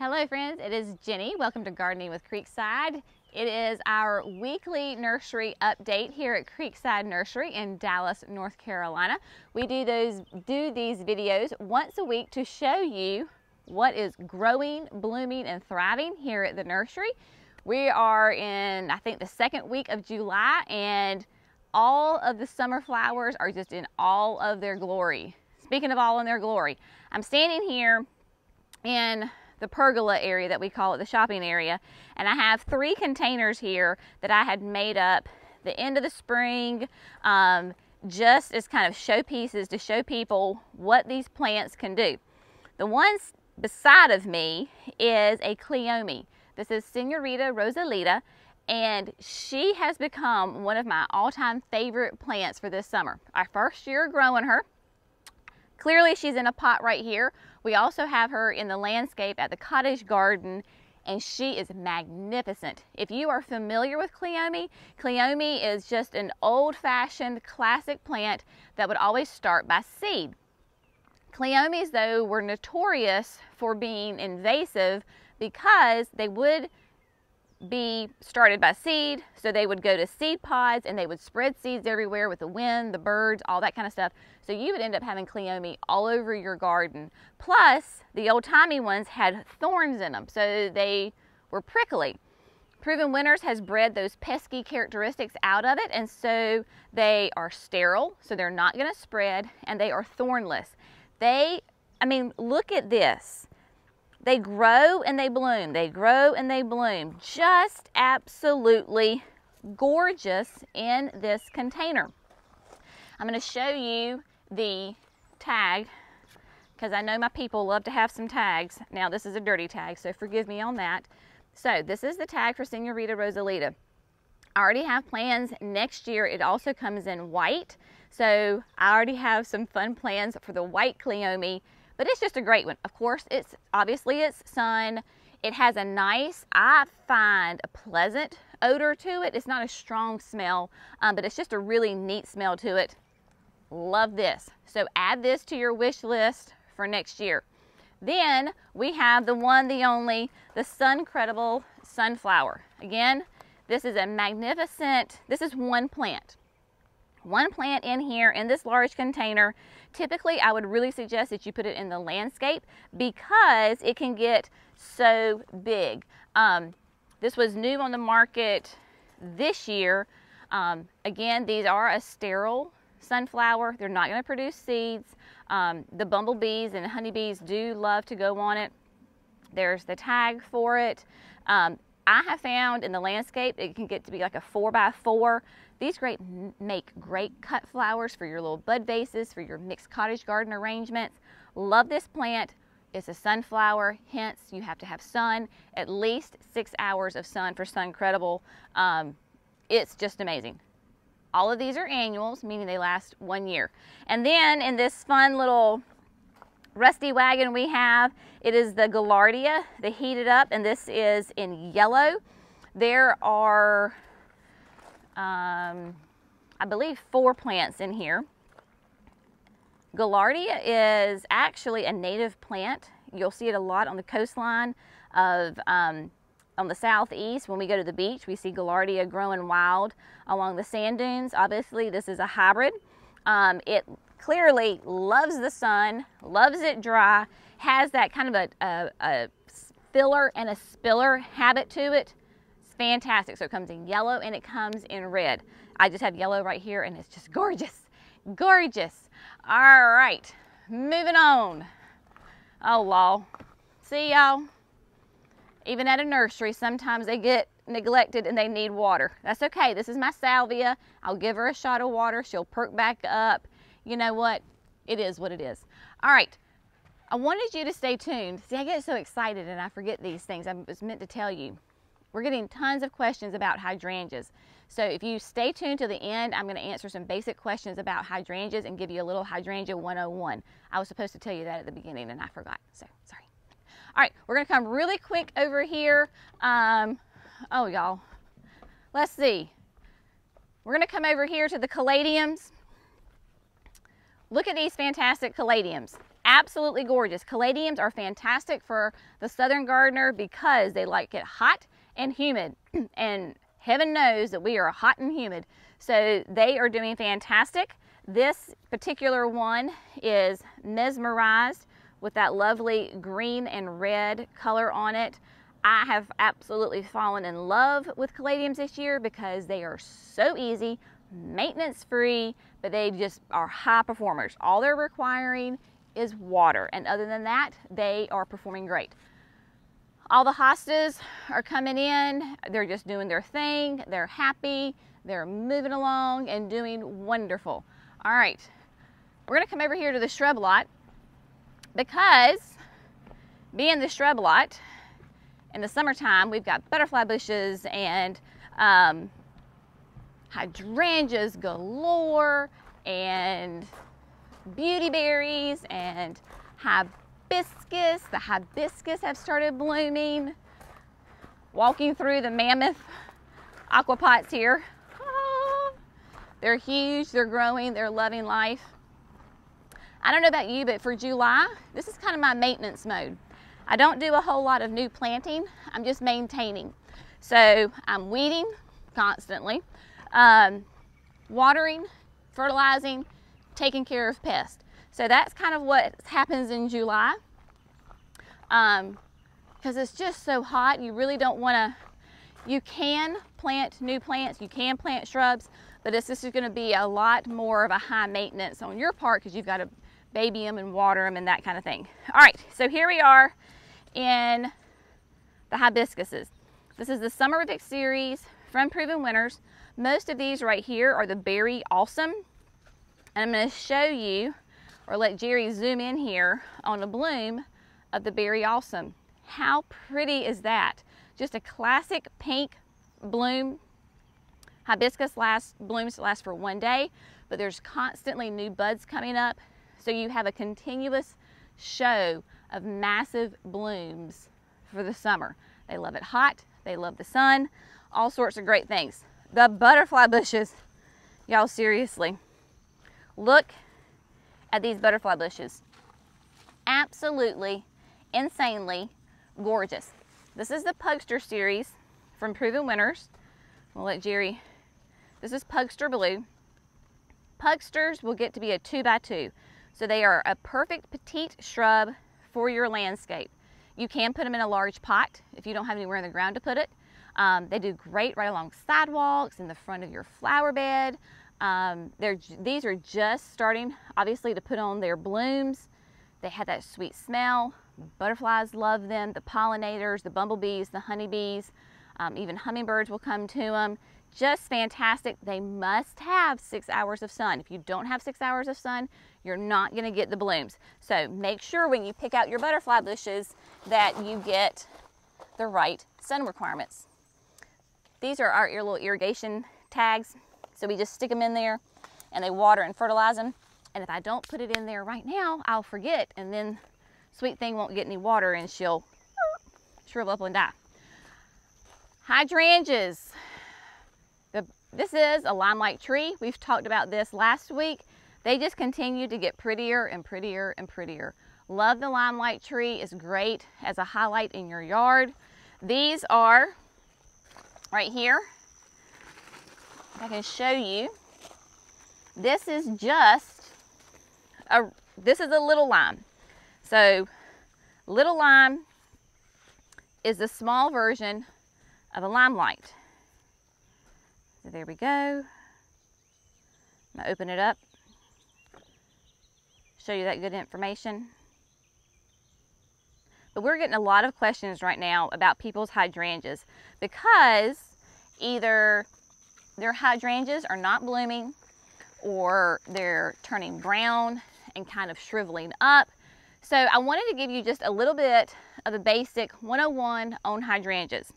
Hello friends, it is Jenny. Welcome to Gardening with Creekside. It is our weekly nursery update here at Creekside Nursery in Dallas, North Carolina. We do these videos once a week to show you what is growing, blooming, and thriving here at the nursery. We are in, I think, the second week of July, and all of the summer flowers are just in all of their glory. Speaking of all in their glory, I'm standing here in the pergola area that we call it, the shopping area, and I have 3 containers here that I had made up the end of the spring, just as kind of showpieces to show people what these plants can do. The ones beside of me is a Cleome. This is Senorita Rosalita, and she has become one of my all-time favorite plants for this summer. Our first year growing her. Clearly she's in a pot right here. We also have her in the landscape at the cottage garden, and she is magnificent. If you are familiar with Cleome, Cleome is just an old-fashioned classic plant that would always start by seed. Cleomes, though, were notorious for being invasive because they would be started by seed, so they would go to seed pods and they would spread seeds everywhere with the wind, the birds, all that kind of stuff. So you would end up having Cleome all over your garden. Plus, the old-timey ones had thorns in them, so they were prickly. Proven Winners has bred those pesky characteristics out of it, and so they are sterile, so they're not going to spread, and they are thornless. I mean, look at this. They grow and they bloom. They grow and they bloom. Just absolutely gorgeous in this container. I'm going to show you the tag because I know my people love to have some tags. Now this is a dirty tag, so forgive me on that. So this is the tag for Senorita Rosalita. I already have plans next year. It also comes in white. So I already have some fun plans for the white Cleome. But it's just a great one. Of course, it's sun. It has a nice, I find, a pleasant odor to it. It's not a strong smell, but it's just a really neat smell to it. Love this. So add this to your wish list for next year. Then we have the one, the only, the Suncredible Sunflower. Again, this is a magnificent, this is one plant. One plant in here in this large container. Typically, I would really suggest that you put it in the landscape because it can get so big. This was new on the market this year. Again, these are a sterile sunflower. They're not going to produce seeds. The bumblebees and honeybees do love to go on it. There's the tag for it. I have found in the landscape it can get to be like a 4x4. These make great cut flowers for your little bud vases, for your mixed cottage garden arrangements. Love this plant. It's a sunflower, hence you have to have sun, at least 6 hours of sun for Suncredible. It's just amazing. All of these are annuals, meaning they last 1 year. And then in this fun little rusty wagon we have, it is the Gallardia, the heated up, and this is in yellow. There are I believe 4 plants in here. Gallardia is actually a native plant. You'll see it a lot on the coastline of on the southeast. When we go to the beach, we see Gallardia growing wild along the sand dunes. Obviously, this is a hybrid. It clearly loves the sun, loves it dry, has that kind of a filler and a spiller habit to it. Fantastic. So it comes in yellow and it comes in red. I just have yellow right here and it's just gorgeous. Gorgeous. All right, moving on. Oh, law. See, y'all? Even at a nursery, sometimes they get neglected and they need water. That's okay. This is my salvia. I'll give her a shot of water. She'll perk back up. You know what? It is what it is. All right. I wanted you to stay tuned. See, I get so excited and I forget these things. I was meant to tell you. We're getting tons of questions about hydrangeas. So if you stay tuned to the end, I'm going to answer some basic questions about hydrangeas and give you a little hydrangea 101. I was supposed to tell you that at the beginning and I forgot, so sorry. All right, we're going to come really quick over here. Oh, y'all, let's see. We're going to come over here to the Caladiums. Look at these fantastic Caladiums. Absolutely gorgeous. Caladiums are fantastic for the southern gardener because they like it hot and humid, and heaven knows that we are hot and humid, so they are doing fantastic. This particular one is mesmerized with that lovely green and red color on it. I have absolutely fallen in love with Caladiums this year because they are so easy, maintenance free, but they just are high performers. All they're requiring is water, and other than that, they are performing great. All the hostas are coming in, they're just doing their thing, they're happy, they're moving along and doing wonderful. All right, we're gonna come over here to the shrub lot because being the shrub lot, in the summertime, we've got butterfly bushes and hydrangeas galore and beauty berries and hibiscus. The hibiscus have started blooming. Walking through the mammoth aquapots here. Oh, they're huge, they're growing, they're loving life. I don't know about you, but for July, this is kind of my maintenance mode. I don't do a whole lot of new planting, I'm just maintaining. So I'm weeding constantly, watering, fertilizing, taking care of pests. So that's kind of what happens in July. Because it's just so hot, you really don't want to, you can plant new plants, you can plant shrubs, but this is going to be a lot more of a high maintenance on your part because you've got to baby them and water them and that kind of thing. All right, so here we are in the hibiscuses. This is the Summer with It series from Proven Winners. Most of these right here are the Berry Awesome. And I'm going to show you, or let Jerry zoom in here on the bloom of the Berry Awesome. How pretty is that? Just a classic pink bloom. Hibiscus blooms last for one day, but there's constantly new buds coming up. So you have a continuous show of massive blooms for the summer. They love it hot, they love the sun, all sorts of great things. The butterfly bushes, y'all, seriously. Look at these butterfly bushes. Absolutely, insanely gorgeous. This is the Pugster series from Proven Winners. We'll let Jerry, this is Pugster Blue. Pugsters will get to be a 2x2. So they are a perfect petite shrub for your landscape. You can put them in a large pot if you don't have anywhere in the ground to put it. They do great right along sidewalks, in the front of your flower bed. These are just starting, obviously, to put on their blooms. They have that sweet smell. Butterflies love them, the pollinators, the bumblebees, the honeybees, even hummingbirds will come to them. Just fantastic. They must have 6 hours of sun. If you don't have 6 hours of sun, you're not going to get the blooms. So make sure when you pick out your butterfly bushes that you get the right sun requirements. These are our little irrigation tags. So we just stick them in there and they water and fertilize them. And if I don't put it in there right now, I'll forget, and then sweet thing won't get any water and she'll shrivel up and die. Hydrangeas. This is a Limelight Tree. We've talked about this last week. They just continue to get prettier and prettier and prettier. Love the Limelight Tree. It's great as a highlight in your yard. These are right here. If I can show you. This is just this is a little lime. So little lime is the small version of a limelight. So there we go. I'm gonna open it up, show you that good information. But we're getting a lot of questions right now about people's hydrangeas because either their hydrangeas are not blooming or they're turning brown and kind of shriveling up. So I wanted to give you just a little bit of the basic 101 on hydrangeas.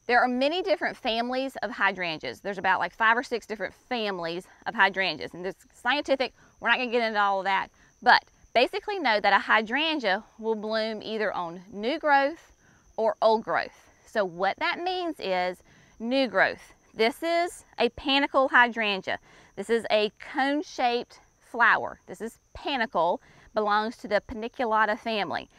There are many different families of hydrangeas. There's about like 5 or 6 different families of hydrangeas. And it's scientific, we're not gonna get into all of that. But basically know that a hydrangea will bloom either on new growth or old growth. So what that means is new growth. This is a panicle hydrangea. This is a cone-shaped flower. This is panicle, belongs to the paniculata family.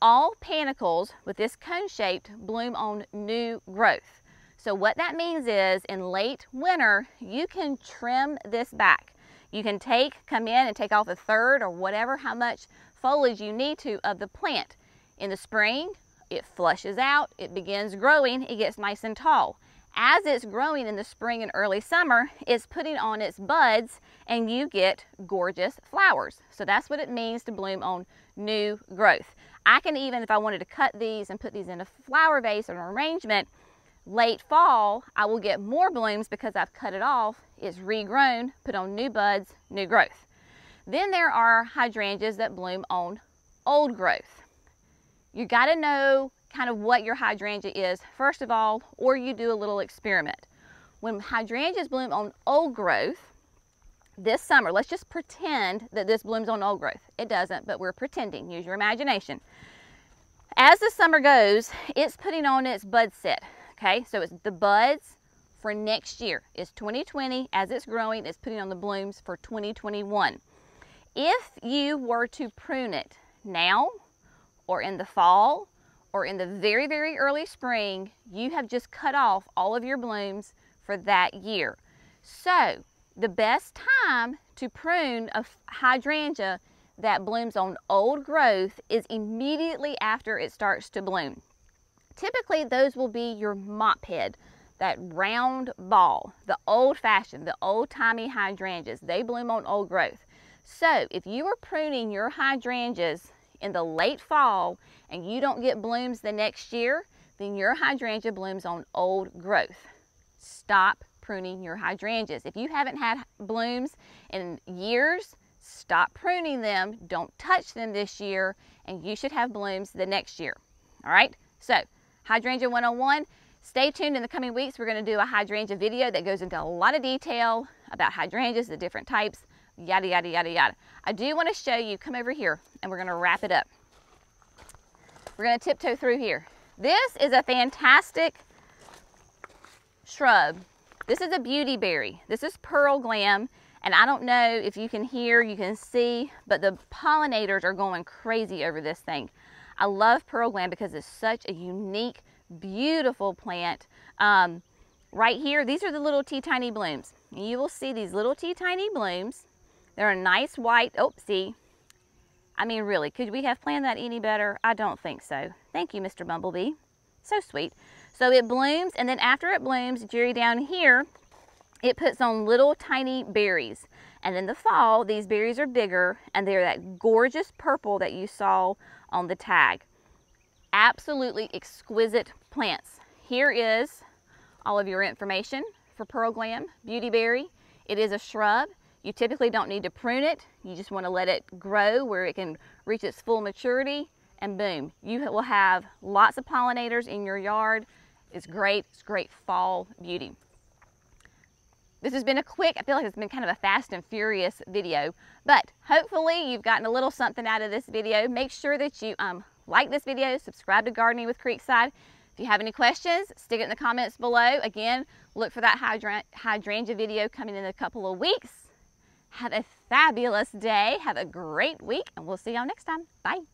All panicles with this cone shaped bloom on new growth. So what that means is in late winter, you can trim this back. You can come in and take off a third or whatever, how much foliage you need to of the plant. In the spring, it flushes out, it begins growing, it gets nice and tall. As it's growing in the spring and early summer, it's putting on its buds and you get gorgeous flowers. So that's what it means to bloom on new growth. I can even, if I wanted to cut these and put these in a flower vase or an arrangement, late fall, I will get more blooms because I've cut it off. It's regrown, put on new buds, new growth. Then there are hydrangeas that bloom on old growth. You got to know kind of what your hydrangea is, first of all, or you do a little experiment. When hydrangeas bloom on old growth, this summer, let's just pretend that this blooms on old growth. It doesn't, but we're pretending. Use your imagination. As the summer goes, it's putting on its bud set. Okay, so it's the buds for next year. It's 2020. As it's growing, it's putting on the blooms for 2021. If you were to prune it now or in the fall or in the very, very early spring, you have just cut off all of your blooms for that year. So the best time to prune a hydrangea that blooms on old growth is immediately after it starts to bloom. Typically, those will be your mop head, that round ball, the old-fashioned, the old-timey hydrangeas. They bloom on old growth. So if you are pruning your hydrangeas in the late fall and you don't get blooms the next year, then your hydrangea blooms on old growth. Stop pruning your hydrangeas. If you haven't had blooms in years, stop pruning them. Don't touch them this year, and you should have blooms the next year. All right? So, Hydrangea 101, stay tuned in the coming weeks. We're going to do a hydrangea video that goes into a lot of detail about hydrangeas, the different types, yada, yada, yada, yada. I do want to show you, come over here, and we're going to wrap it up. We're going to tiptoe through here. This is a fantastic shrub. This is a beauty berry. This is Pearl Glam, and I don't know if you can hear, you can see, but the pollinators are going crazy over this thing. I love Pearl Glam because it's such a unique, beautiful plant. Right here, these are the little teeny blooms. You will see these little teeny blooms. They're a nice white, oh, see. I mean, really, could we have planned that any better? I don't think so. Thank you, Mr. Bumblebee. So sweet. So it blooms, and then after it blooms, Jerry, down here, it puts on little tiny berries. And in the fall, these berries are bigger, and they're that gorgeous purple that you saw on the tag. Absolutely exquisite plants. Here is all of your information for Pearl Glam Beauty Berry. It is a shrub. You typically don't need to prune it. You just want to let it grow where it can reach its full maturity, and boom, you will have lots of pollinators in your yard. It's great fall beauty. This has been a quick, I feel like it's been kind of a fast and furious video, but hopefully you've gotten a little something out of this video. Make sure that you like this video, subscribe to Gardening with Creekside. If you have any questions, stick it in the comments below. Again, look for that hydrangea video coming in a couple of weeks. Have a fabulous day, have a great week, and we'll see y'all next time. Bye.